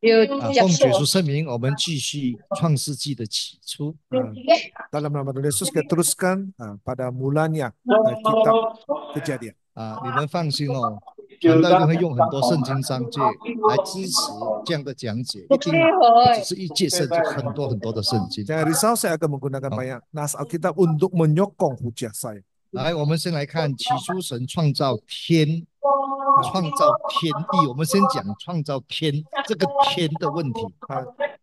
奉主耶稣圣名，我们继续创世纪的起初。Dalam nama Tuhan Yesus kita teruskan pada mulanya kitab Kejadian. 你们放心哦，传道一定会用很多圣经章节来支持这样的讲解，一定不只是一节圣经，很多很多的圣经。Jangan risau, saya akan menggunakan banyak nas Alkitab untuk menyokong hujah saya. 来，我们先来看起初神创造天，创造天地。我们先讲创造天这个天的问题。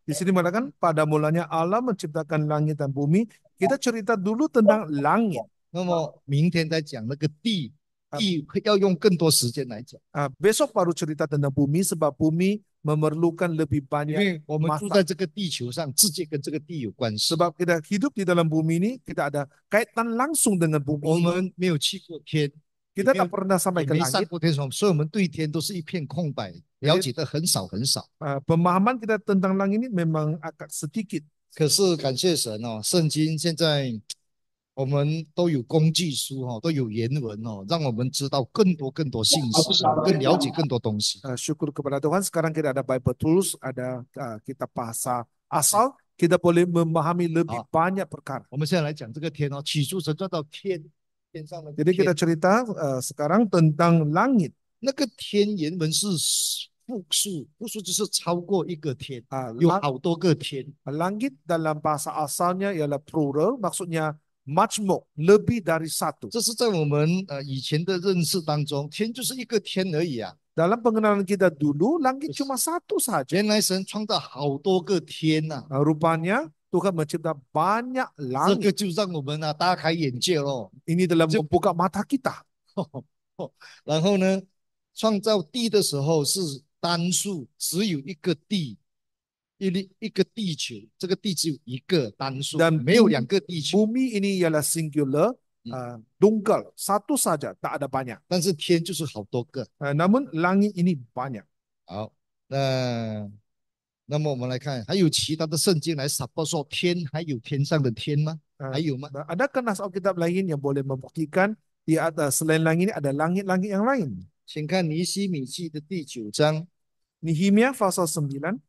Di sini mengatakan pada mulanya Allah menciptakan langit dan bumi. Kita cerita dulu tentang langit. 那么明天再讲那个地，地要用更多时间来讲。Besok baru cerita tentang bumi sebab bumi memerlukan lebih 因 banyak 为我们住 masa. 在这个地球上，直接跟这个地有关系。 Sebab kita hidup di dalam bumi ini, kita ada kaitan langsung dengan 我 bumi. 们没有去过天， Kita tak pernah sampai 也 ke 没上 langit. 过天，所以我们对天都是一片空白，了解的很少很少。 Pemahaman kita tentang langit ini memang agak sedikit. 可是感谢神哦，圣经现在我们都有工具书哦，都有原文哦，让我们知道更多更多信息，更了解更多东西。 Syukur kepada Tuhan, sekarang kita ada Bible Tools, ada kitab bahasa asal, kita boleh memahami lebih banyak perkara. 我们现在来讲这个天哦，起初神创造天，天上的 Jadi 天。 kita cerita sekarang tentang langit. 那个天原文是复数，复数就是超过一个天，有好多个天。 Langit dalam bahasa asalnya ialah plural, maksudnya majmuk, lebih dari satu. 这是在我们以前的认识当中，天就是一个天而已啊。 Dalam pengenalan kita dulu, langit cuma satu saja. 原来神创造好多个天呐、Rupanya Tuhan mencipta banyak 这 langit. 个就让我们大开眼界咯。 Ini dalam membuka mata kita. 然后呢，创造地的时候是单数，只有一个地，一个地球，这个地只有一个单数， Dan 没有两个地球。 bumi ini ialah singular, tunggal, satu saja, tak ada banyak. 但是天就是好多个。 Namun langit ini banyak. 好，那么我们来看，还有其他的圣经来 support 说天还有天上的天吗？还有吗？ Adakah nas Alkitab lain yang boleh membuktikan di atas selain langit ini ada langit-langit yang lain? 请看尼希米记的第9章。 Nehemia pasal 9.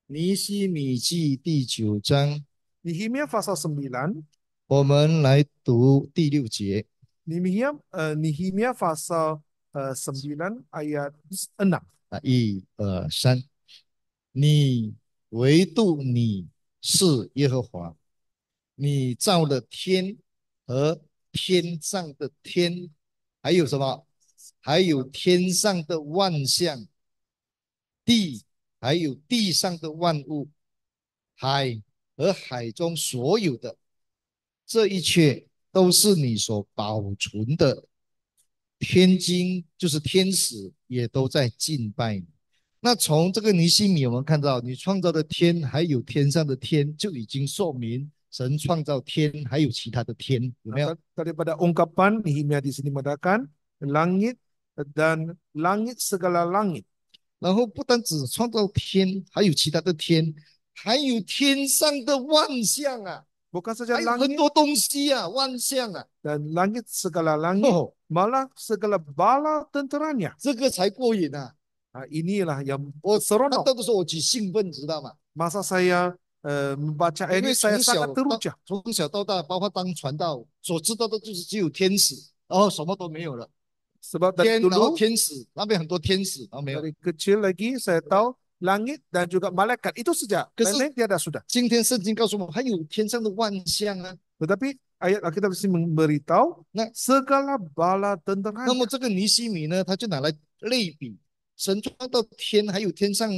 尼希米记第9章， Nehemia pasal 9. 我们来读第6节。 Nehemia pasal 9 ayat 6. 1、2、3，你唯独你是耶和华，你造了天和天上的天，还有什么？还有天上的万象，地还有地上的万物，海和海中所有的，这一切都是你所保存的。天经就是天使也都在敬拜你。那从这个尼希米我们看到，你创造的天还有天上的天，就已经说明神创造天还有其他的天，有没有？ Daripada ungkapan Nehemia di sini mengatakan langit dan langit segala langit. 然后不单只创造天，还有其他的天，还有天上的万象啊， Bukan saja 还有很 langit 多东西啊，万象啊， dan langit segala langit, malah segala bala tenteranya. 这个才过瘾啊！ Inilah yang 我看 seronok. 到的时候我极兴奋，知道吗？ Masa saya membaca 因 ini 为 saya 从 sangat teruja. 小到大，包括当传道所知道的就是只有天使，然后什么都没有了。 Sebab dari 天，然后 dulu 天使那边很多天使，然后没有。 dari kecil lagi saya tahu langit dan juga malaikat itu saja. 可是 Lain-lain tiada sudah. 今天圣经告诉我们，还有天上的万象啊。 Tetapi ayat Alkitab di sini memberitahu segala bala 那 tenteranya. 么这个尼希米呢，他就拿来类比，神创造天，还有天上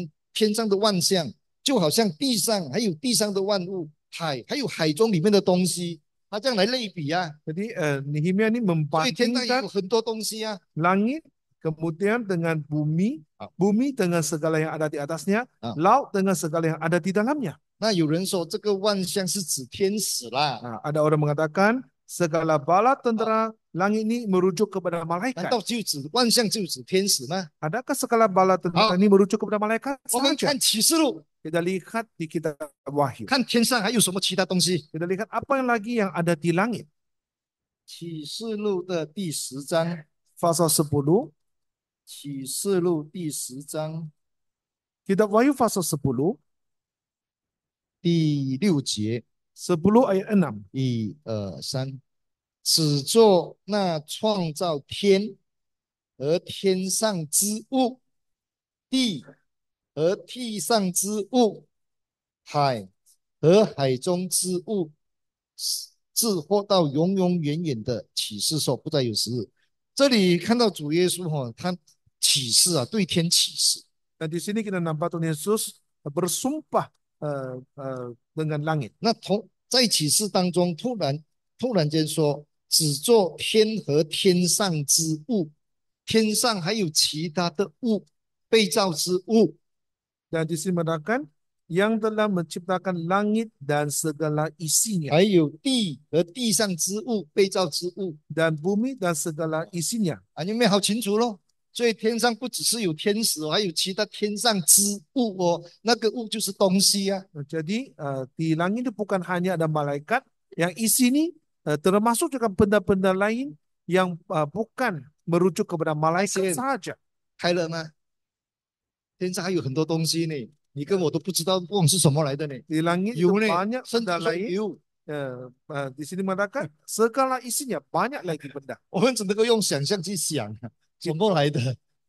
的万象，就好像地上还有地上的万物，海还有海中里面的东西，他这样来类比啊。 Jadi Nehemia ini 所以天上也有 membandingkan 很多东西啊。 langit kemudian dengan bumi, bumi dengan segala yang ada di atasnya, laut dengan segala yang ada di dalamnya. 那有人说这个万象是指天使啦， Ada orang mengatakan segala bala tentera langit ini merujuk kepada 难 malaikat. 道就指万象就指天使吗？ Adakah segala bala tentera ini merujuk kepada malaikat 我们 saja? 看启示录， Kita lihat di kitab Wahyu. 看天上还有什么其他东西。 Kita lihat apa yang lagi yang ada di langit. 启示录的第10章， Pasal 10. 启示录第10章， Kitab Wahyu pasal 10, 第6节，10 ayat 6. 1、2、3，只做那创造天和天上之物，地和地上之物，海和海中之物，自或到永永远远的启示说不再有时日。这里看到主耶稣他启示啊，对天启示。 Dan di sini kita nampak Tuhan Yesus bersumpah dengan langit. 那在启示当中，突然间说，只做天和天上之物，天上还有其他的物，被造之物。 Dan di sini mengatakan yang telah menciptakan langit dan segala isinya, 还有地和地上之物，被造之物 dan bumi dan segala isinya. 啊，你们好清楚咯。所以天上不只是有天使还有其他天上之物哦，那个物就是东西啊。 Jadi di langit itu bukan hanya ada malaikat, yang isi ini termasuk juga benda-benda lain yang bukan merujuk kepada malaikat saja. 开了吗？天上还有很多东西呢，你跟我都不知道光是什么来的呢。 Di langit itu 有呢， banyak 甚至 benda 说 lain. 有， Di sini mengatakan segala isinya banyak lagi benda. 我们只能够用想象去想什么来的，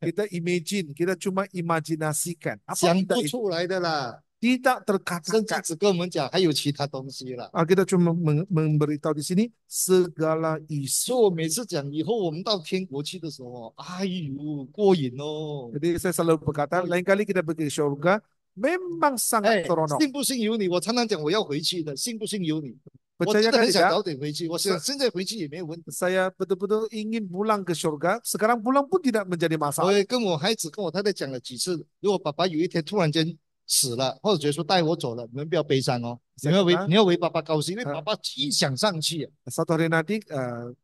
Kita imagine, kita cuma imajinasikan. Apa 想 benda 不 itu? 出来的啦。 Tidak 甚至 terkatakan. 只跟我们讲还有其他东西啦。 Kita cuma memberitahu di sini segala 所 isi. 以我每次讲以后我们到天国去的时候，哎呦，过瘾哦！ Jadi saya selalu berkata, lain kali kita pergi ke surga, memang sangat 哎， seronok. 信不信由你。我常常讲我要回去的，信不信由你。我真 Percaya 的 kan 很想 tidak? 早点回去，我想现在回去也没有问题。 Saya betul-betul ingin pulang ke surga. Sekarang pulang pun tidak menjadi 我 masalah. 也跟我孩子、跟我太太讲了几次，如果爸爸有一天突然间死了，或者说带我走了，你们不要悲伤哦，你要为爸爸高兴，因为爸爸一想上去。 Satu hari nanti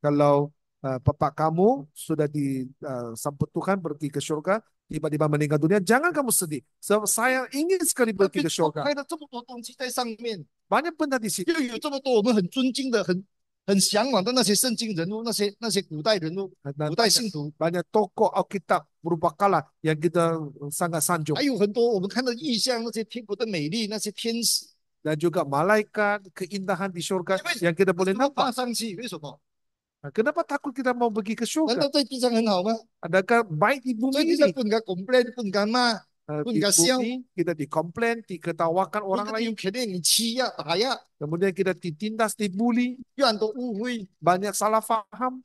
kalau papa kamu sudah disambut Tuhan pergi ke surga, tiba-tiba meninggal dunia, jangan kamu sedih. Sebab saya ingin sekali 那 pergi 边 ke surga. 开了这么多东西在上面， Banyak benda di situ. 又有这么多我们很尊敬的、很向往的那些圣经人物，那些古代人物、 Dan 古代信徒， banyak tokoh Alkitab berupa kala yang kita sangat sanjung. 还有很多我们看到异象，那些天国的美丽，那些天使， Dan juga malaikat, keindahan di surga 因为 yang kita 为 boleh 什么爬 nampak. 上去？为什么？ Kenapa takut kita mau pergi ke 难 surga? 道在地上很好吗？ Adakah baik di 在 bumi 地上 ini? 不应该 complain，不应该骂， 不应 Di 该笑， bumi kita dikomplain, diketawakan 不 orang 应该 lain, 有权利你欺压、打压， kemudian kita ditindas, dibully, 有很多误会， banyak salah faham,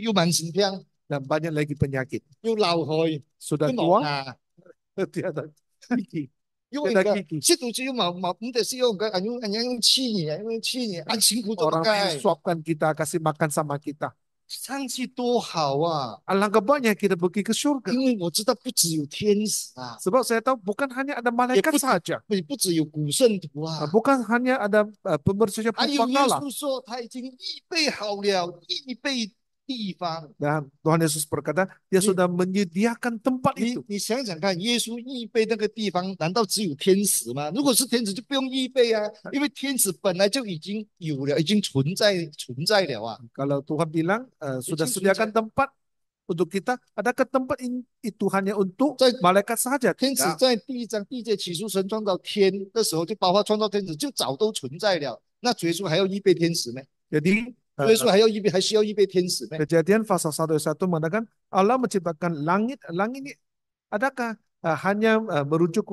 又慢性病， dan banyak lagi penyakit. 又老害， Sudah 又冇 tua, 牙， tiada gigi, 因 tiada 為 gigi. 食到只要冇，唔得是用用氣嘢，用氣嘢，按辛苦做 Orang 該， mensuapkan kita, kasih makan sama kita. 上去多好啊！ Alangkah banyak kita pergi ke surga. 因为我知道不只有天使啊， Sebab saya tahu bukan hanya ada 也 malaikat 不止 saja, 不只有古圣徒啊， bukan hanya ada pembersih 还有耶 pupakala. 稣说他已经预备好了预备地方。 Dan Tuhan Yesus berkata, dia sudah menyediakan tempat 你 itu. 你想想看，耶稣预备那个地方，难道只有天使吗？如果是天使，就不用预备啊，因为天使本来就已经有了，已经存在了啊。 Kalau Tuhan bilang sudah Izin sediakan saja. tempat untuk kita, adakah tempat itu hanya untuk 在 malaikat saja? 天使 Tidak. 在第1章第1节起初神创造天的时候，就包括创造天使，就早都存在了。那耶稣还要预备天使呢？ Jadi 耶稣还需要预备天使呢？ Kejadian pasal 1 ayat 1 mengatakan Allah menciptakan langit. Langit ini adakah hanya merujuk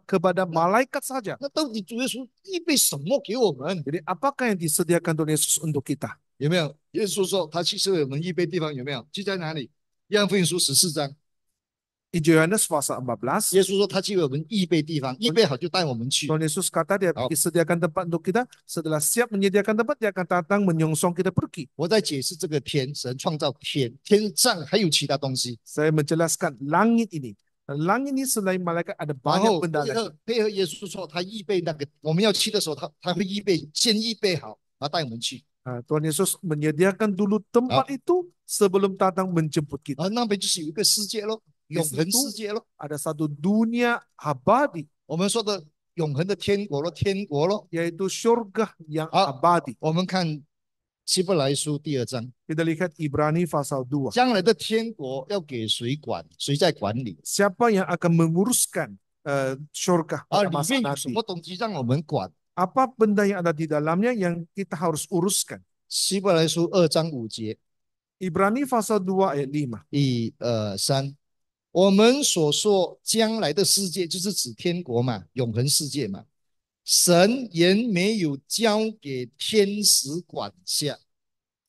kepada malaikat saja? 那到底主耶稣预备什么给我们？ Jadi apakah yang disediakan Tuhan Yesus untuk kita? 有没有？耶稣说他其实为我们预备地方，有没有？记在哪里？约翰福音书14章， Injil Yohanes pasal 14, 耶稣说他去为我们预备地方，预备好就带我们去。 Tuhan Yesus kata dia Oh. disediakan tempat untuk kita. Setelah siap menyediakan tempat, dia akan datang menyongsong kita pergi. 我在解释这个天，神创造天，天上还有其他东西。 Saya menjelaskan langit ini. Langit ini selain malaikat ada 然 banyak 后 benda 配 lain. 合耶稣说他预备那个我们要去的时候，他会先预备好，然后带我们去。 Tuhan Yesus menyediakan dulu tempat itu sebelum datang menjemput kita. 那边就是有一个世界咯，永恒世界咯。 Ada satu dunia abadi, 我们说的永恒的天国咯，天国咯。 yaitu surga yang Ah. abadi. 我们看希伯来书第2章， Kita lihat Ibrani pasal 2. 将来的天国要给谁管？谁在管理？ Siapa yang akan menguruskan syurga 而 pada 里 masa 面有什 nanti? 么东西让我们管？ Apa benda yang ada di dalamnya yang kita harus uruskan? 希伯来书2章5节， Ibrani pasal 2 ayat 5. 1、2、3，我们所说将来的世界，就是指天国嘛，永恒世界嘛。神也没有交给天使管辖。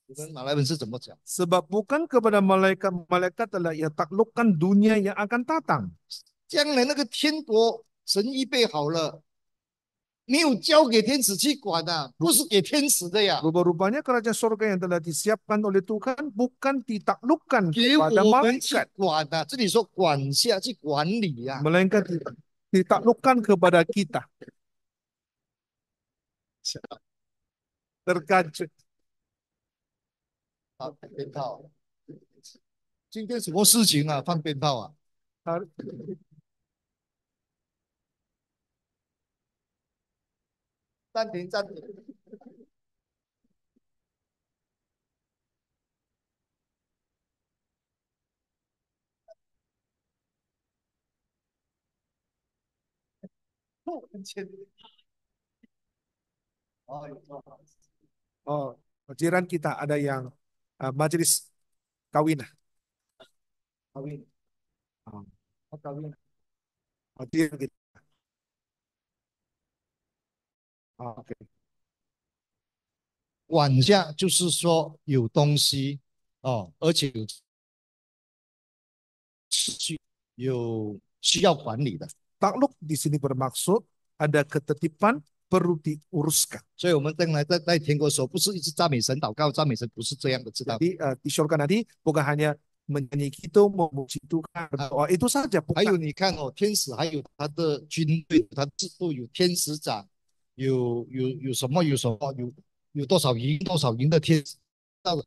你们马来文是怎么讲？ Sebab bukan kepada malaikat-malaikat adalah ia taklukkan dunia yang akan datang. 将来那个天国，神预备好了，没有交给天使去管啊，不是给天使的呀， Rupa-rupanya kerajaan surga yang telah disiapkan oleh Tuhan bukan ditaklukkan 给 kepada 我们去 malaikat, 管啊。这里说管辖去管理呀、 melainkan ditaklukkan kepada kita. Terkejut. 啊。鞭炮，今天什么事情啊？放鞭炮啊？ 暂停，暂停。很前面。哦，有做好。 Oh, jiran kita ada yang majelis kawin. Kawin. Oh, Kawin. jiran kita. Oke. 管辖就是说有东西哦，而且有秩序，有需要管理的。 Takluk di sini bermaksud ada ketertiban perlu diuruskan. 所以我们将来在天国的时候，不是一直赞美神、祷告、赞美神，不是这样的，知道吗？ Jadi di surga nanti bukan hanya menyanyi gitu, memuji Tuhan, berdoa itu saja. 还有 Bukan. 你看哦，天使还有他的军队，他制度有天使长，有什么有多少营的天使。到了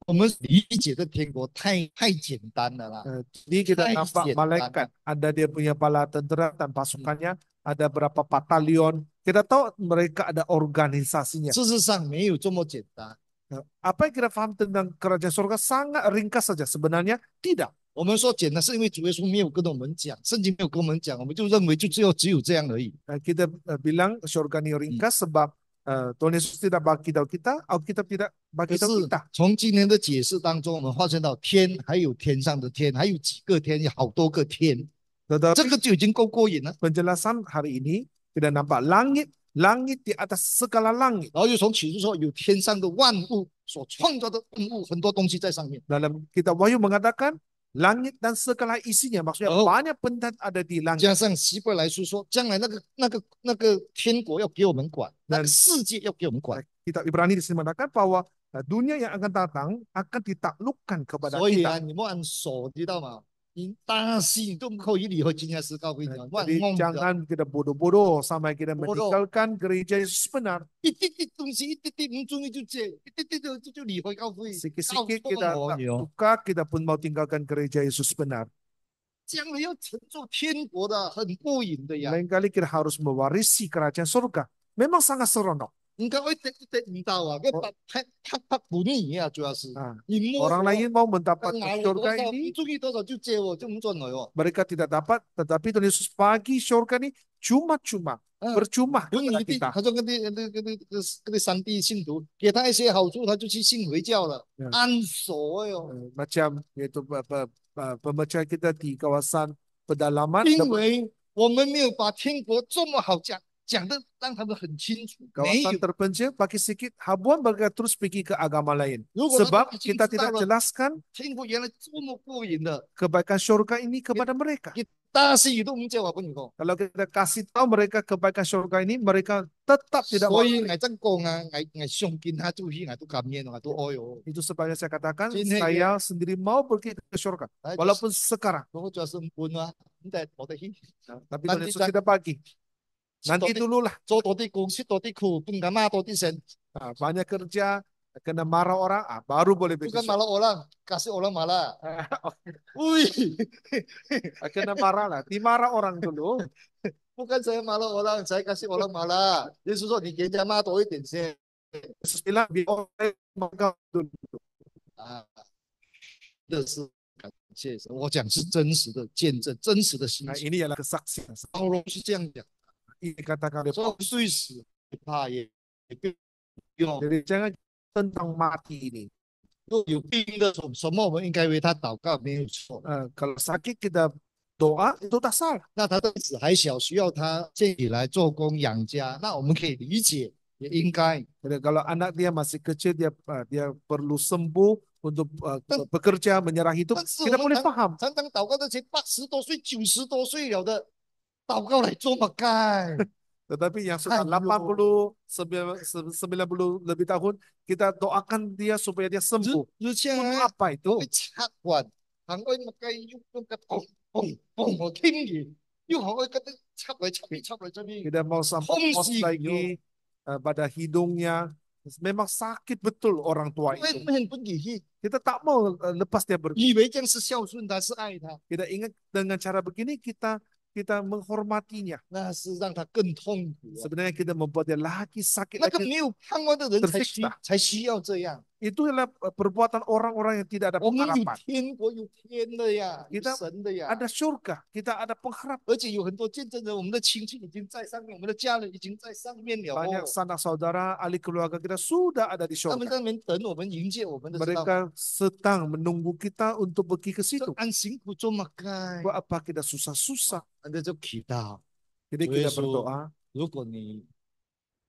我们理解的天国太简单了啦。 Jadi kita 太 nampak 简单了。 malaikat, ada dia punya bala tentera dan pasukannya, ada berapa batalion. Kita tahu mereka ada organisasinya. 事实上没有这么简单。 Apa yang kita paham tentang kerajaan surga sangat ringkas saja. Sebenarnya tidak. 我们说简单，是因为主耶稣没有跟我们讲，圣经没有跟我们讲，我们就认为就只有这样而已。 Kita bilang surga ini ringkas sebab Tuhan Yesus tidak bagi tahu kita, Alkitab tidak 可 bagi 是 tahu kita. 从今天的解释当中，我们发现到天还有天上的天，还有几个天，有好多个天， Tetapi 这个就已经够过瘾了。 penjelasan hari ini tidak nampak langit, langit di atas segala langit. 然后又从启示说有天上的万物所创造的万物，很多东西在上面。 Dalam kitab Wahyu mengatakan langit dan segala isinya, maksudnya Oh. banyak benda ada di langit. 加上希伯来书说，将来那个天国要给我们管，那个世界要给我们管。 Kitab Ibrani di sini mengatakan bahwa dunia yang akan datang akan ditaklukkan kepada 所以啊， kita. 你莫按手，知道吗？你大戏都可以理会今天是告诉你，万 Jadi 梦的 jangan kita bodoh-bodoh sampai kita Bodoh. meninggalkan gereja Yesus benar. 一滴滴东西，一滴滴唔中意就借，一滴滴就理会教会， Sikit-sikit 告 kita 诉我 tak 你哦， suka, kita pun mau tinggalkan gereja Yesus benar. 将来要乘坐天国的，很过瘾的呀。 Lain kali kita harus mewarisi kerajaan surga. Memang sangat seronok. 你讲一滴唔到啊，个拍不腻呀，主要是 Ah, 你摸 orang lain mau mendapat 拿了多 surga 少， ini, 你中意多少就借我，就唔准来哦。 mereka tidak dapat, tetapi Tuhan Yesus bagi surga ini cuma-cuma, 嗯， percuma 有你 kepada 一定， kita. 他说跟三弟信徒给他一些好处，他就去信回教了， 嗯 安守哎哟。 Macam yaitu pemecah kita di kawasan pedalaman, 因为我们没有把天国这么好讲的，让他们很清楚。没 kawasan 有， terpencil, bagi sedikit habuan mereka terus pergi ke agama lain. 如果他 Sebab 们已经 kita 知道 tidak 了 jelaskan 天国原来这么过瘾的， kebaikan surga ini kepada mereka. 大戏都唔叫我跟你讲。 Kalau kita kasih tahu mereka kebaikan surga ini, mereka tetap tidak 所 mau. 以我真讲啊，我上见他就去，我都感恩，我都哎哟。 Itu sebabnya saya katakan, Sini, saya sendiri mau pergi ke surga. 哎， Walaupun sekarang. 我主要是问啊，唔得我得去， Tapi Nanti Tuhan Yesus tidak bagi. Nanti dulu lah. 做多啲工，食多啲苦，不敢骂多啲神， Nah, banyak kerja, kena marah orang, baru boleh 不 pergi 敢 surga. 骂了orang，kasih orang marah。喂， Kena marah lah. Dimarah orang dulu. 不跟谁骂了orang，才kasih orang marah。耶稣说你给人家骂多一点先。Yesus bilang, "Oleh maka tunduk." 啊，这是感谢神。我讲是真实的见证，真实的心 Nah, 情。 ini ialah kesaksian. 包容是这样讲，Ini dikatakan oleh 说 Paulus. 虽死不怕，也不用。 Jadi jangan tentang mati ini. 若有病的什么，我们应该为他祷告，没有错。 Kalau sakit kita doa itu tak salah. 那他的子还小，需要他建起来做工养家，那我们可以理解，也应该。 Jadi kalau anak dia masih kecil, dia perlu sembuh untuk bekerja, menyerah hidup, 但是 kita 我们 boleh paham. 常祷告那些80多岁、90多岁了的，祷告来做嘛该？ Tetapi yang sudah 80, 90 lebih tahun, kita doakan dia supaya dia sembuh. 日前 Untuk 啊， apa 我 itu? 会插管，行我嘛该用个嘣嘣嘣，我听你，又好我跟他插来插去，插来插去， Tidak mau sampai Hong pos si lagi pada hidungnya. Memang sakit betul orang tua 因为 itu. 很不理解， Kita tak mau lepas dia pergi. 以为这样是孝顺他，是爱他， Kita ingat dengan cara begini kita menghormatinya. 那是让他更痛苦啊。 Sebenarnya kita membuat dia lagi sakit 那个 lagi. 没有盼望的人tersiksa 才需要这样。 Itu adalah perbuatan orang-orang yang tidak ada 我们有 pengharapan. 天国，有天的呀，有 Kita 神的呀。 ada surga, kita ada pengharapan. 而且有很多见证人，我们的亲戚已经在上面，我们的家人已经在上面了 Banyak 哦。 sanak saudara, ahli keluarga kita sudah ada di 他们 surga. 在那边等我们迎接我们的，知道吗？ Mereka sedang menunggu kita untuk pergi ke 就 situ. 按辛苦做嘛该， Buat apa kita susah-susah? 那就祈祷。 Jadi 所以 kita 说， berdoa.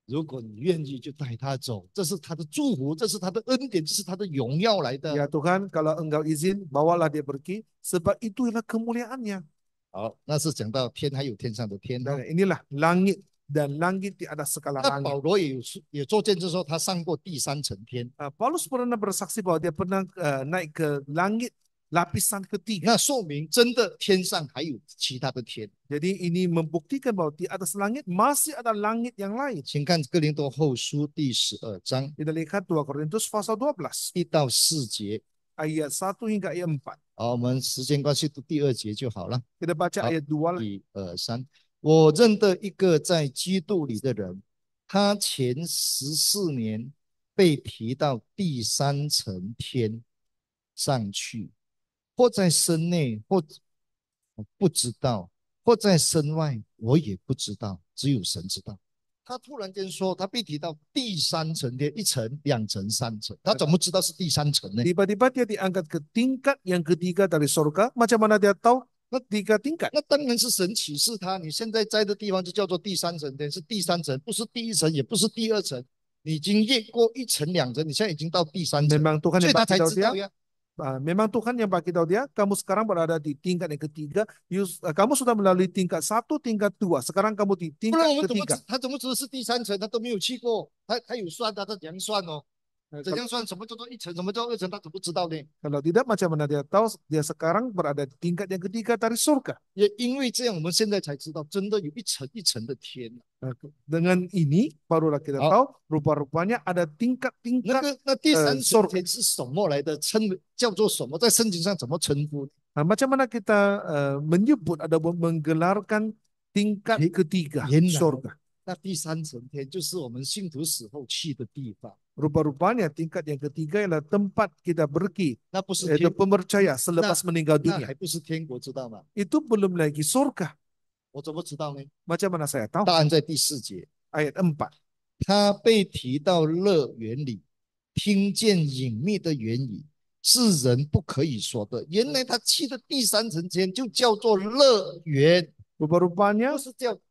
如果你愿意，就带他走，这是他的祝福，这是他的恩典，这是他的荣耀来的。 Ya Tuhan, kalau Engkau izin, bawalah dia pergi. Sebab itu adalah kemuliaannya. 好，那是讲到天还有天上的天。 Dan inilah langit dan langit di atas segala 那 langit. 保罗也做见证说，他上过第三层天。 Paulus pernah bersaksi bahwa dia pernah naik ke langit lapisan ketiga. 那说明真的天上还有其他的天。 Jadi ini membuktikan bahwa di atas langit masih ada langit yang lain. 请看哥林多后书第12章 Kita lihat 2 Korintus pasal 12 1到4节。 ayat 1 hingga ayat 4. 好，我们时间关系读第2节就好了。 Kita baca Halo. ayat 2 lah. 1、2、3。我认得一个在基督里的人，他前14年被提到第3层天上去，或在身内，或不知道，或在身外，我也不知道，只有神知道。他突然间说，他被提到第3层天，1层、2层、3层，他怎么知道是第3层呢？ Tiba-tiba dia diangkat ke tingkat yang ketiga dari surga. Macam mana dia tahu? Tiga tingkat. 那当然是神启示他，你现在在的地方就叫做第3层天，是第3层，不是第1层，也不是第2层，你已经越过1层、2层，你现在已经到第3层， Memang Tuhan 所以 yang 他才 beritahu 知道 dia. 呀。 Memang Tuhan yang beritahu dia, kamu sekarang berada di tingkat yang ketiga. Kamu sudah melalui tingkat 1, tingkat 2. Sekarang kamu di 不然 tingkat 我们怎么 ketiga. 他怎么知道是第3层？他都没有去过，他有算，他怎样算哦？怎样算？什么叫做1层？什么叫2层？他怎么知道呢？ Kalau tidak, macam mana dia tahu dia sekarang berada di tingkat yang ketiga dari surga. 也因为这样，我们现在才知道，真的有1层1层的天。 Dengan ini, barulah kita tahu rupa-rupanya ada 那 tingkat-tingkat. 个那第3层天是什么来的？叫做什么？在圣经上怎么称呼？ Macam mana kita menyebut ada menggelarkan tingkat ketiga surga. 那第3层天就是我们信徒死后去的地方。 Rupa-rupanya tingkat yang ketiga ialah tempat kita pergi, 那不是 yaitu 天， pemercaya selepas meninggal 那 dunia. 还不是天国，知道吗？ Itu belum lagi surga. 我怎么知道呢？ Macam mana saya tahu? 答案在第4节。 Ayat 4. 他被提到乐园里，听见隐秘的言语，是人不可以说的。原来他去的第3层天就叫做乐园， Rupa-rupanya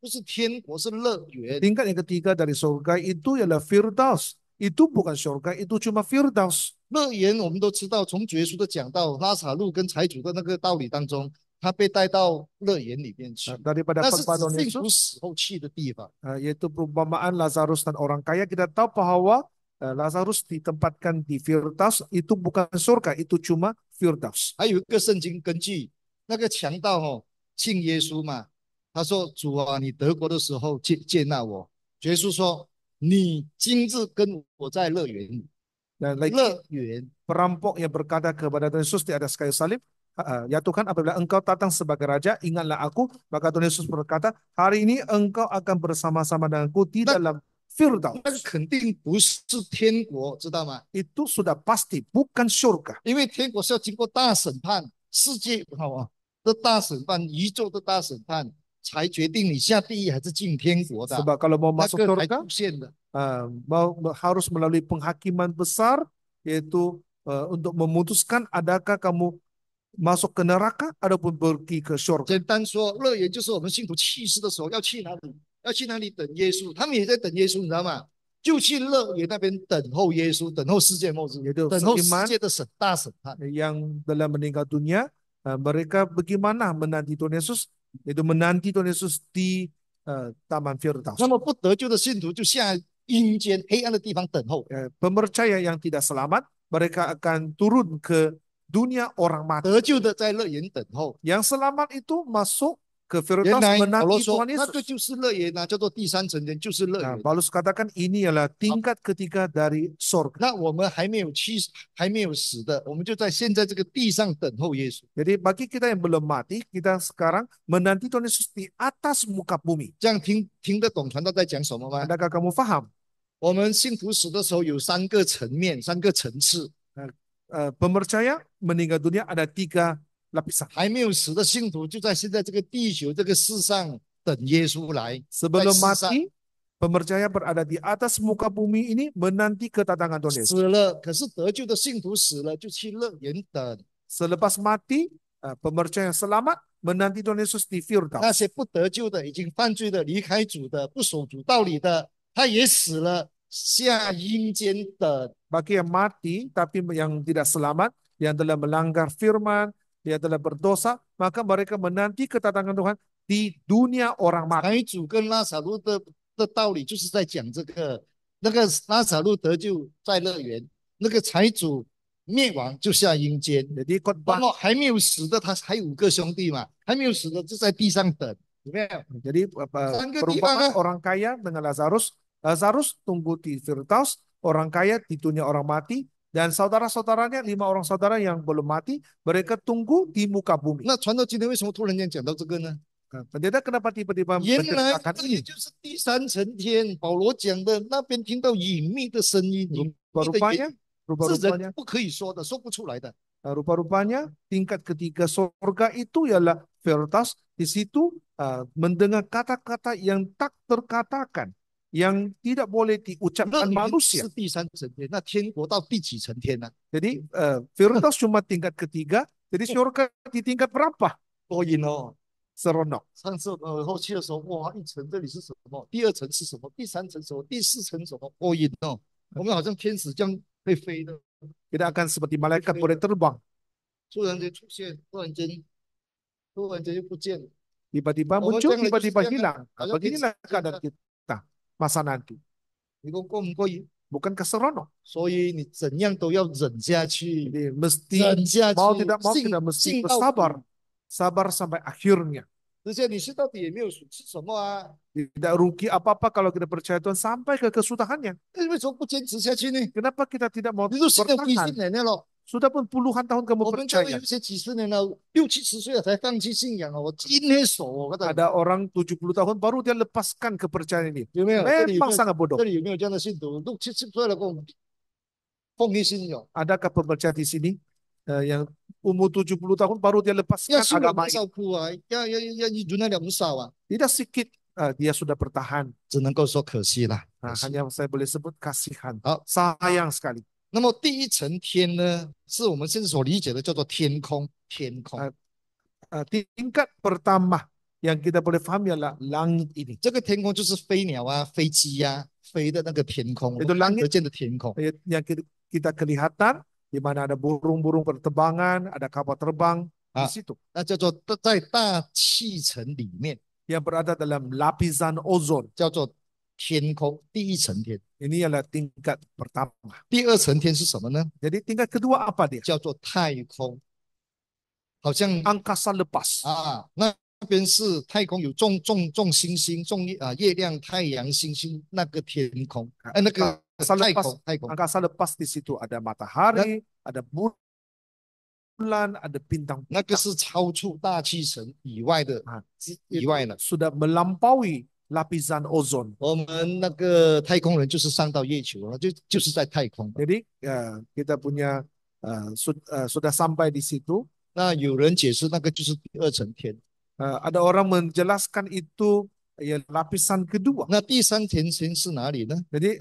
不是天国，是乐园。 tingkat yang ketiga dari surga itu ialah Firdaus. Itu bukan surga, itu cuma Firdaus. 乐园我们都知道，从主耶稣的讲到拉撒路跟财主的那个道理当中，他被带到乐园里面去， Daripada 那是 khotbah 指 Tuhan 信徒 Yesus, 死后去的地方。 yaitu perumpamaan Lazarus dan orang kaya, kita tahu bahwa Lazarus ditempatkan di Firdaus, itu bukan surga, itu cuma Firdaus. 还有一个圣经根据那个强盗信耶稣嘛，他说：“主啊，你得国的时候接纳我。”主耶稣说：“你今日跟我在乐园里。” Dan lagi 乐园 perampok yang berkata kepada Tuhan Yesus di atas kayu salib, ya Tuhan, apabila engkau datang sebagai raja, ingatlah aku. Maka Tuhan Yesus berkata, hari ini engkau akan bersama-sama denganku di dalam Firdaus. 那个肯定不是天国，知道吗？ Itu sudah pasti bukan surga. 因为天国是要经过大审判，世界的大审判，宇宙的大审判，才决定你下地狱还是进天国的。 Sebab kalau mau 那 masuk 个才 surga, 出现的。 harus melalui penghakiman besar, yaitu untuk memutuskan adakah kamu masuk ke neraka ataupun pergi ke surga. 简单说，乐园就是我们信徒去世的时候要去哪里？要去哪里等耶稣？他们也在等耶稣，你知道吗？就去乐园那边等候耶稣，等候世界末日， Yaitu 等候世 seiman 界的大审判。 yang telah meninggal dunia, mereka bagaimana menanti Tuhan Yesus, yaitu menanti Tuhan Yesus di Taman Firdaus. 那么不得救的信徒就下阴间黑暗的地方等候。 Pemercaya yang tidak selamat, mereka akan turun ke dunia orang mati. 得救的在乐园等候。 Yang selamat itu masuk ke 原 Firdaus 来保罗 menanti 说 Tuhan 那个 Yesus. 就是乐园啊，叫做第三层天，就是乐 Nah, 园。 Paulus katakan ini adalah tingkat ketiga dari surga. 那我们还没有还没有死的，我们就在现在这个地上等候耶稣。 Jadi bagi kita yang belum mati, kita sekarang menanti Tuhan Yesus di atas muka bumi. 这样听得懂传道在讲什么吗？ Adakah kamu paham? 我们信徒死的时候有三个层面，三个层次。 Pemercaya meninggal dunia ada 3 lapisan. 还没有死的信徒就在现在这个地球这个世上等耶稣来。 Sebelum 在世上 mati, pemercaya berada di atas muka bumi ini menanti kedatangan Tuhan Yesus. 死了，可是得救的信徒死了就去乐园等。 Selepas mati, pemercaya yang selamat menanti Tuhan Yesus di 那 Firdaus. 些不得救的、已经犯罪的、离开主的、不守主道理的，他也死了，下阴间等。 Bagi yang mati tapi yang tidak selamat, yang telah melanggar firman, yang telah berdosa, maka mereka menanti kedatangan Tuhan di dunia orang mati. 财主跟拉撒路的道理就是在讲这个，那个拉撒路得救在乐园，那个财主灭亡就下阴间。 Jadi 然 khotbah, 后还没有死的，他还有5个兄弟嘛，还没有死的就在地上等，有没有？ jadi 3个地方 perumpamaan 啊， orang kaya dengan Lazarus. Lazarus tunggu di Firdaus, orang kaya di dunia orang mati, dan saudara-saudaranya 5 orang saudara yang belum mati, mereka tunggu di muka bumi. 那传道今天为什么突然间讲到这个呢？ Pendeta kenapa tiba-tiba 原来 menceritakan 这也 ini? 就是第三层天，保罗讲的那边听到隐秘的声音，隐秘的言 Rupa-rupanya, 是人不可以说的，说不出来的。 rupa-rupanya tingkat ketiga surga itu ialah Firdaus. Di situ mendengar kata-kata yang tak terkatakan, yang tidak boleh 乐 diucapkan 园 manusia. 是第三层天，那天国到第几层天呢？ Jadi Firdaus cuma tingkat ketiga. Jadi surga di tingkat berapa? 多音哦。 Seronok. 上次后期的时候，哇，一层这里是什么？第2层是什么？第3层什么？第4层什么？多音哦，我们好像天使这样会飞的， Kita akan seperti malaikat boleh terbang. 突然间出现，突然间又不见了。 Tiba-tiba Oh, muncul, jangan tiba-tiba lanjut, hilang. jangan. Beginilah Jangan. keadaan kita masa nanti. 你说过不过瘾？ Bukankah seronok? 所以你怎样都要忍下去， Jadi mesti 忍下去， mau tidak mau 信 kita mesti 信到 bersabar. 底。 Sabar sampai akhirnya. 而且你是到底也没有损失什么啊？ Tidak rugi apa-apa kalau kita percaya Tuhan sampai ke kesudahannya. 那为什么不坚持下去呢？ Kenapa kita tidak mau 你都信了几十 bertahan? 年了咯， Sudah pun puluhan tahun kamu 我们教会 percaya. 有些几十年了，60、70岁了才放弃信仰哦。我今天手，我跟他 Ada orang 70 tahun baru dia lepaskan kepercayaan ini. 有没有？这里有没 Memang 有？ sangat bodoh. 这里有没有这样的信徒？60、70岁了，跟我们放弃信仰， Adakah pemercaya di sini yang umur 70 tahun baru dia 要 lepaskan 信了 agama 多 ini? 少苦啊？要忍耐了不少啊， Tidak sedikit dia sudah bertahan. 只能够说可惜啦。 Nah, 可惜 hanya saya boleh sebut kasihan. 好， Sayang sekali. 那么第一层天呢，是我们现在所理解的叫做天空，天空。 Tingkat pertama yang kita boleh fahami adalah langit ini. 这个天空就是飞鸟啊、飞机呀、飞的那个天空，我 Itu 们看 langit 得见的天空。 Yang kita kelihatan di mana ada burung-burung berterbangan, ada kapal terbang di Ah. situ 那叫做在大气层里面， yang berada dalam lapisan ozon. 叫做天空，第一层天。 Ini adalah tingkat pertama. 第2层天是什么呢？ Jadi tingkat kedua apa dia? 叫做太空，好像 Angkasa lepas. 啊，那边是太空有众星星、月亮、太阳、星星那个天空，那个 Angkasa 太 lepas, 空，太空。 angkasa lepas di situ ada matahari, ada bulan, ada bintang. 那个是超出大气层以外的，以外的。 Sudah melampaui lapisan ozon. 我们那个太空人就是上到月球了，就是在太空的。 Jadi kita punya sudah sampai di situ. 那有人解释那个就是第二层天。Ada orang menjelaskan itu ya lapisan kedua. 那第三层天是哪里呢？ Jadi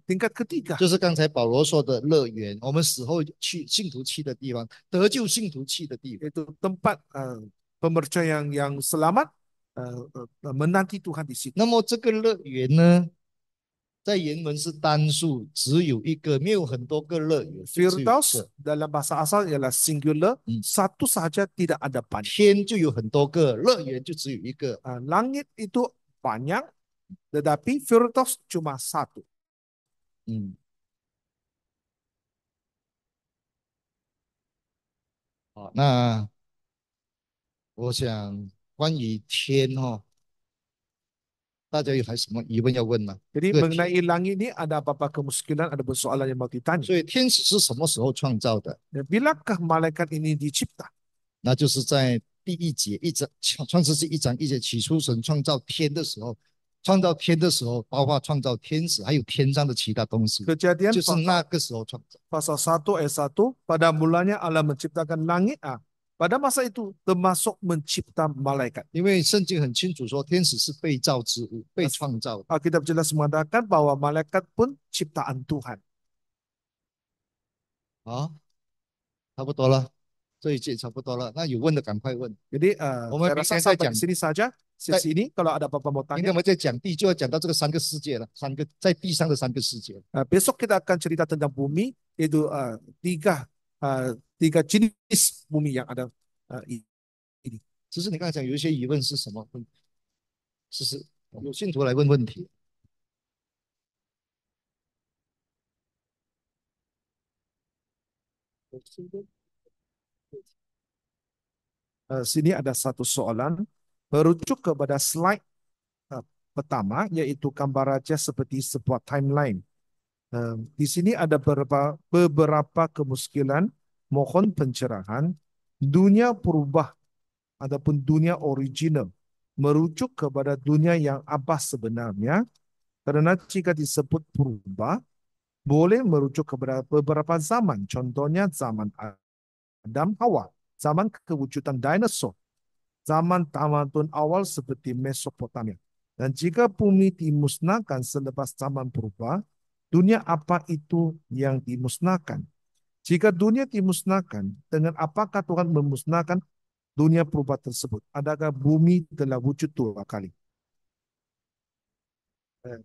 tingkat ketiga 就是刚才保罗说的乐园，我们死后去信徒去的地方，得救信徒去的地方。 itu tempat pemercaya yang selamat menanti Tuhan di situ. 那么这个乐园呢，在原文是单数，只有一个，没有很多个乐园。 Firdaus dalam bahasa asal ialah singular, satu saja, tidak ada banyak. 天就有很多个，乐园就只有一个。 Langit itu banyak, tetapi Firdaus cuma satu. 好，那我想关于天大家有还什么疑问要问吗？ Jadi mengenai langit ini ada apa-apa kemuskilan, ada persoalan yang mau ditanya. 所以天使是什么时候创造的？ Bilakah malaikat ini dicipta? 那就是在第一节创世纪1章1节，起初神创造天的时候，包括创造天使，还有天上的其他东西， Kejadian 就是那个时候创造。 pasal 1 ayat 1, pada mulanya Allah menciptakan langit. Pada masa itu termasuk mencipta malaikat. 因为圣经很清楚说，天使是被造之物，被创造的。 Alkitab jelas mengatakan bahwa malaikat pun ciptaan Tuhan. 好，差不多了，这一节差不多了。那有问的赶快问。 Jadi 我们 saya 明 rasa 天再 sampai 讲 di sini saja. Sesi ini kalau ada apa-apa mau 应该 tanya. 我们在讲地，就要讲到这个3个世界了，在地上的3个世界。 Besok kita akan cerita tentang bumi, itu tiga jenis bumi yang ada ini. 只是你刚才讲有一些疑问是什么？有信徒来问问题。 Sini ada satu soalan merujuk kepada slide pertama, yaitu gambar raja seperti sebuah timeline. Di sini ada beberapa kemuskilan, mohon pencerahan. Dunia purba ataupun dunia original merujuk kepada dunia yang apa sebenarnya, karena jika disebut purba boleh merujuk kepada beberapa zaman, contohnya zaman Adam Hawa, zaman kewujudan dinosaur, zaman tamadun awal seperti Mesopotamia. Dan jika bumi dimusnahkan selepas zaman purba, dunia apa itu yang dimusnahkan? Jika dunia dimusnahkan, dengan apakah Tuhan memusnahkan dunia purba tersebut? Adakah bumi telah wujud 2 kali?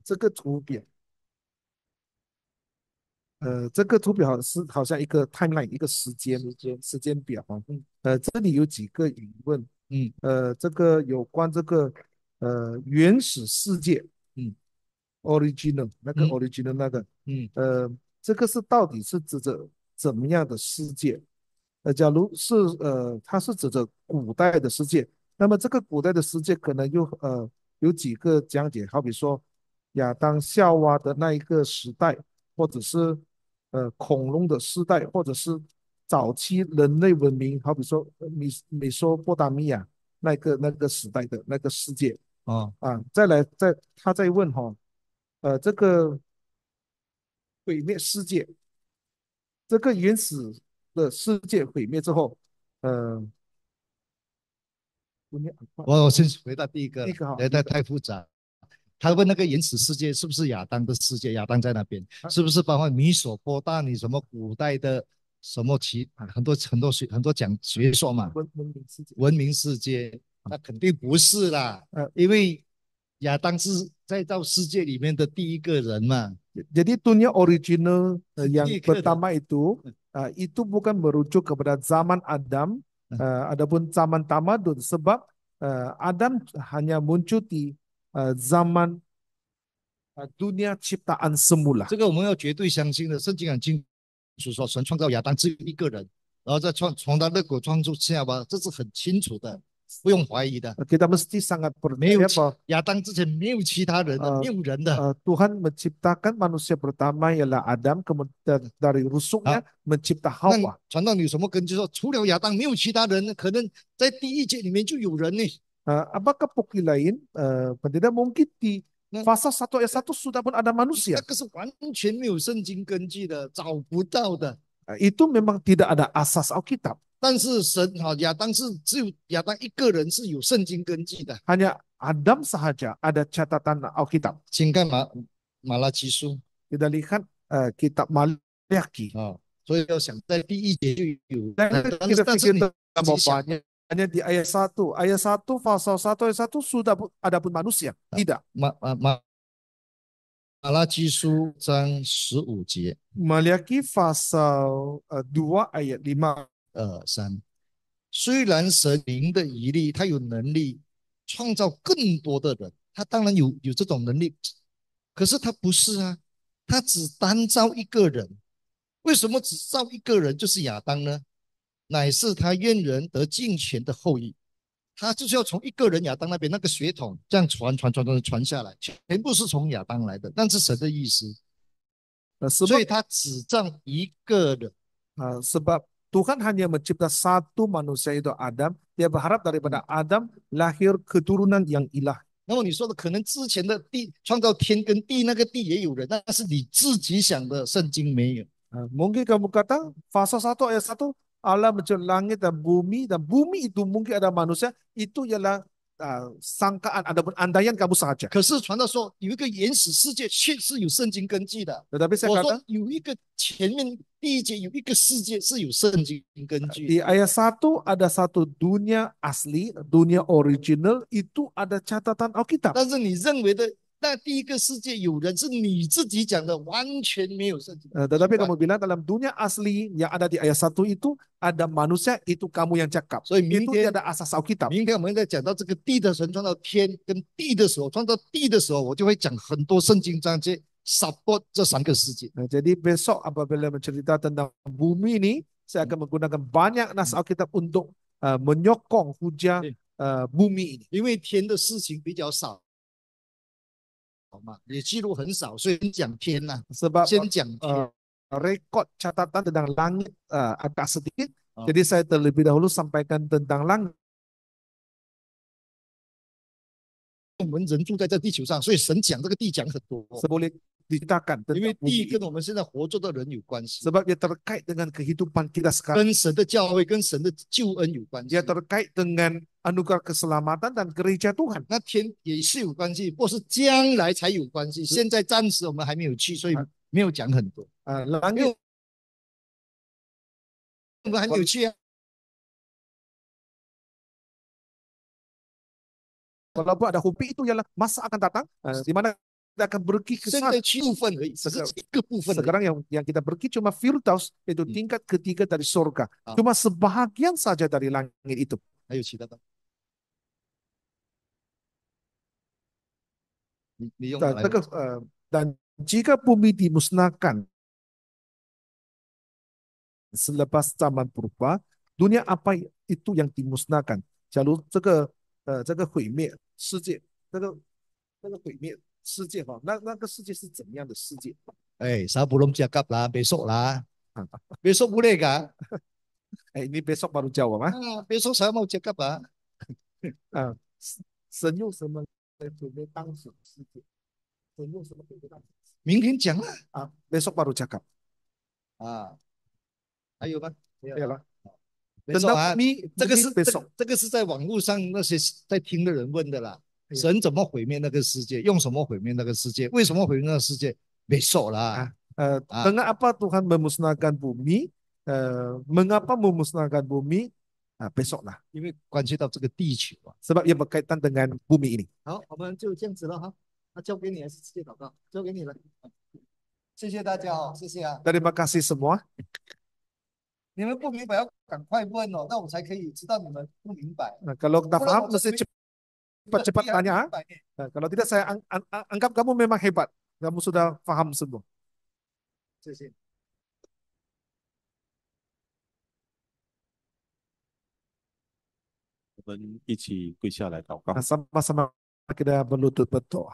这个图表好像一个 timeline， 一个时间表。这里有几个疑问。这个有关这个原始世界，original 那个 original 那个，这个是到底是指着怎么样的世界？假如是它是指着古代的世界，那么这个古代的世界可能有几个讲解，好比说亚当夏娃的那一个时代，或者是恐龙的时代，或者是早期人类文明，好比说美索不达米亚那个时代的那个世界。再来他再问这个毁灭世界，这个原始的世界毁灭之后，我先回答第一个，好，太复杂。他问那个原始世界是不是亚当的世界？亚当在那边，是不是包括米索波大米什么古代的什么很多讲学说嘛？文明世界，那肯定不是啦。因为亚当是在造世界里面的第一个人嘛。Jadi dunia original yang pertama itu bukan merujuk kepada zaman Adam, adapun zaman tamadun, sebab Adam hanya muncul di zaman dunia ciptaan semula. 这个我们要绝对相信的，圣经很清楚说，神创造亚当只有一个人，然后再从他肋骨创出夏娃，这是很清楚的，不用怀疑的。Kita mesti sangat percaya bahwa 亚当之前没有其他人的，没有人的。Tuhan menciptakan manusia pertama ialah Adam, kemudian dari rusuknya mencipta Hawa. 传道有什么根据说，除了亚当没有其他人？可能在第一节里面就有人呢。Apakah bukti lain? Tidak mungkin di 那 fasa 1 ayat 1 sudah pun ada 那 manusia. 个是完全没有圣经根据的，找不到的。Itu memang tidak ada asas Alkitab. 但是神好亚当是只有亚当一个人是有圣经根据的， Hanya Adam sahaja ada catatan Alkitab. 请看马拉基书 Kita lihat kitab Maliaki. 啊、所以要想在第一节就有，Dan 但是 kita 但是 pikir 你自己想 bapaknya hanya di ayat 1. Ayat 1, pasal 1 ayat 1 sudah ada pun manusia. Tidak. 马拉基书章15节Maliaki pasal 2 ayat 5. 3，虽然神灵的一力，他有能力创造更多的人，他当然有这种能力，可是他不是啊，他只单造一个人。为什么只造一个人就是亚当呢？乃是他愿人得敬虔的后裔。他就是要从一个人亚当那边那个血统这样传下来，全部是从亚当来的，但是神的意思，所 Sebab 以他只造一个人。sebab Tuhan hanya mencipta satu manusia itu Adam. Dia berharap daripada Adam lahir keturunan yang ilah. 那么你说的可能之前的地创造天跟地那个地也有人，那是你自己想的，圣经没有。Mungkin kamu kata fasa 1 ayat 1 Allah mencipta langit dan bumi itu mungkin ada manusia, itu ialah sangkaan ataupun andaian kamu sahaja. 可是传道说有一个原始世界确实有圣经根据的。 Tetapi saya 我 kata 说有一个前面第一节有一个世界是有圣经根据 di ayat 1 ada satu dunia asli, dunia original, itu ada catatan Alkitab. 但是你认为的那第一个世界有人是你自己讲的，完全没有圣经。 Tetapi kamu bilang dalam dunia asli yang ada di ayat 1 itu ada manusia, itu kamu yang cakap. 所以明 Itu 天 tidak ada asas Alkitab. 明天我们在讲到这个地的神创造天跟地的时候，创造地的时候，我就会讲很多圣经章节 support 这三个世界。 Jadi besok apabila mencerita tentang bumi ini, saya akan menggunakan banyak nas Alkitab untuk menyokong hujah bumi ini. 因为天的事情比较少嘛，也记录很少，所以讲天呐、 Sebab 先讲天。 rekod catatan tentang langit agak sedikit, jadi saya terlebih dahulu sampaikan tentang langit. 我们人住在这地球上，所以神讲这个地讲很多， Boleh diceritakan 因为 tentang 地 bumi 跟 ini. 我们现在活着的人有关系， Sebab dia terkait dengan kehidupan kita sekarang. 跟神的教会、跟神的救恩有关系 Dia。terkait dengan anugerah keselamatan dan gereja Tuhan. 那天也是有关系，不是将来才有关系。现在暂时我们还没有去，所以没有讲很多。 Langit 我们还没有去啊。 walaupun ada hobi itu ialah masa akan datang di mana kita akan pergi ke 现 sana. 在去部分而已，只是一个部分而已。 Sekarang yang kita pergi cuma Firdaus, itu tingkat ketiga dari surga. Cuma sebahagian saja dari langit itu. 还有其他的？你用哪来？ Dan jika bumi dimusnahkan selepas zaman purba, dunia apa itu yang dimusnahkan? 假如这个毁灭世界，这个毁灭世界哈，那个世界是怎么样的世界？ saya belum cakap lah, besok lah. Besok boleh kah? Ini besok baru jawab ah. Besok saya mau cakap ah. 神用什么来毁灭当时的世界？神用什么毁灭当时的世界？明天讲啦。 besok baru cakap. 还有吗？没有了。 besok bumi 这个是在网络上那些在听的人问的啦。神怎么毁灭那个世界？用什么毁灭那个世界？为什么毁灭那个世界？besok lah. Dengan apa Tuhan memusnahkan bumi? Mengapa memusnahkan bumi? Besok lah. 因为关系到这个地球啊。 Sebab ia berkaitan dengan bumi ini. 好，我们就这样子了哈。那交给你还是直接祷告？交给你了。谢谢大家哦，谢谢啊。 Terima kasih semua. 你们不明白要赶快问哦，那我才可以知道你们不明白。 Kalau tak faham mesti cepat-cepat tanya. Kalau tidak saya anggap kamu memang hebat. Kamu sudah paham semua. 谢谢。我们一起跪下来祷告。 Sama-sama kita berlutut berdoa.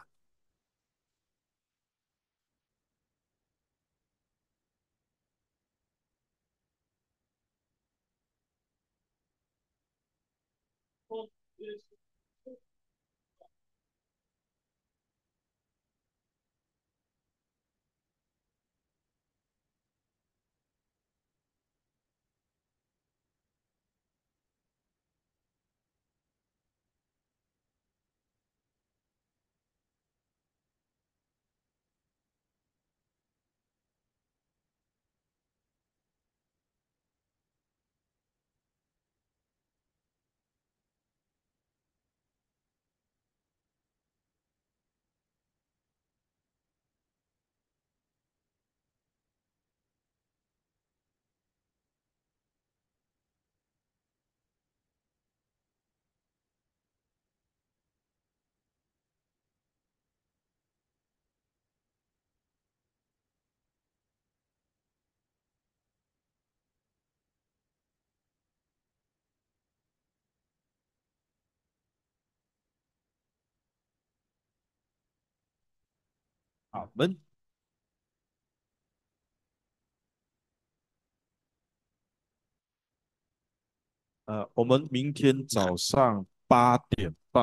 阿门。我们明天早上8点半